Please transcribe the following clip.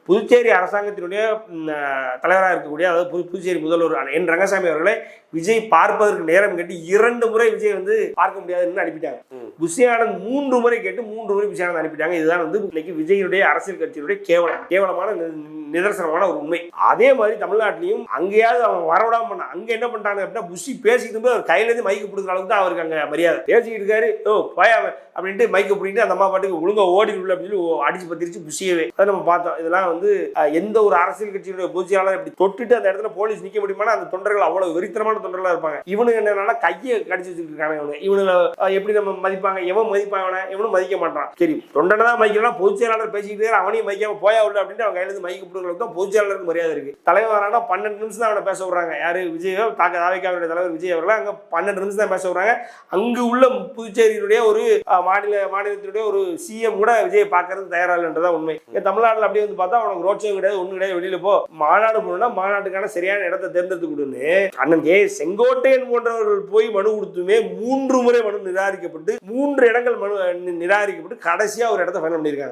புதுச்சேரி அரசாங்கத்தினுடைய தலைவராக இருக்கக்கூடிய, அதாவது புதுச்சேரி முதல்வர் என் ரங்கசாமி அவர்களை விஜய் பார்ப்பதற்கு நேரம் கேட்டு 2 முறை விஜய் வந்து பார்க்க முடியாதுன்னு அனுப்பிட்டாங்க. புஷி ஆனந்த் 3 முறை கேட்டு 3 முறை புஷி ஆனந்த் அனுப்பிட்டாங்க. இதுதான் வந்து இன்னைக்கு விஜயுடைய அரசியல் கட்சியினுடைய கேவலமான நிதர்சனமான ஒரு உண்மை. அதே மாதிரி தமிழ்நாட்டிலையும் அங்கேயாவது அவன் வரவிடாம பண்ணான். அங்க என்ன பண்ணிட்டாங்க அப்படின்னா, புஷி பேசிக்கிட்டு போது அவர் கையில இருந்து மைக்கு பிடிக்கிற அளவுக்கு தான் அவருக்கு அங்க மரியாதை. பேசிக்கிட்டு இருக்காரு, போயாம அப்படின்ட்டு மைக்கை பிடிக்கிட்டு அந்த அம்மா பாட்டுக்கு ஒழுங்கா ஓடி உள்ள அப்படின்னு அடிச்சு பத்திரிச்சு புஷியவே. அதை நம்ம பார்த்தோம். இதெல்லாம் வந்து எந்த ஒரு அரசியல் கட்சியுடைய பொதுச்செயலாளர் இப்படி தொட்டுட்டு அந்த இடத்துல போலீஸ் நிக்க முடியுமானா, அந்த தொண்டர்கள் அவ்வளவு வெறித்தனமான தொண்டர்களா இருப்பாங்க. இவனுக்கு என்னன்னா கையை கடிச்சு வச்சுட்டு இருக்காங்க. இவனுல எப்படி நம்ம மதிப்பாங்க? எவன் மதிப்பாங்க? எவனும் மதிக்க மாட்டான். சரி, தொண்டனை தான் மதிக்கலாம், பொதுச்செயலாளர் பேசிக்கிட்டு அவனையும் மதிக்காம போயா உள்ள அப்படின்ட்டு அவன் கையில இருந்து மைக்கு பிடிக்கிறதுக்கு தான் பொதுச்செயலாளருக்கு மரியாதை இருக்கு. தலைவரானா 12 நிமிஷம் தான் அவனை பேச விடுறாங்க. யாரு? விஜய் தாவேக்காவுடைய தலைவர் விஜய் அவர்கள் அங்க 12 நிமிஷம் தான் பேச விடுறாங்க. அங்கு உள்ள புதுச்சேரியினுடைய ஒரு மாநிலத்தினுடைய ஒரு சிஎம் கூட விஜய் பார்க்கறது தயாராகன்றதான் உண்மை. தமிழ்நாட்டில் அப்படியே வந்து பார்த்தா அவனுக்கு ரோட் ஷோ கிடையாது, ஒண்ணு கிடையாது. வெளியில போ, மாநாடு போனா மாநாட்டுக்கான சரியான இடத்தை தேர்ந்தெடுத்து கொடுன்னு அண்ணன் கே செங்கோட்டையன் போன்றவர்கள் போய் மனு கொடுத்துமே 3 முறை மனு நிராகரிக்கப்பட்டு 3 இடங்கள் மனு நிராகரிக்கப்பட்டு கடைசியா ஒரு இடத்தை ஃபைனல் பண்ணியிருக்காங்க.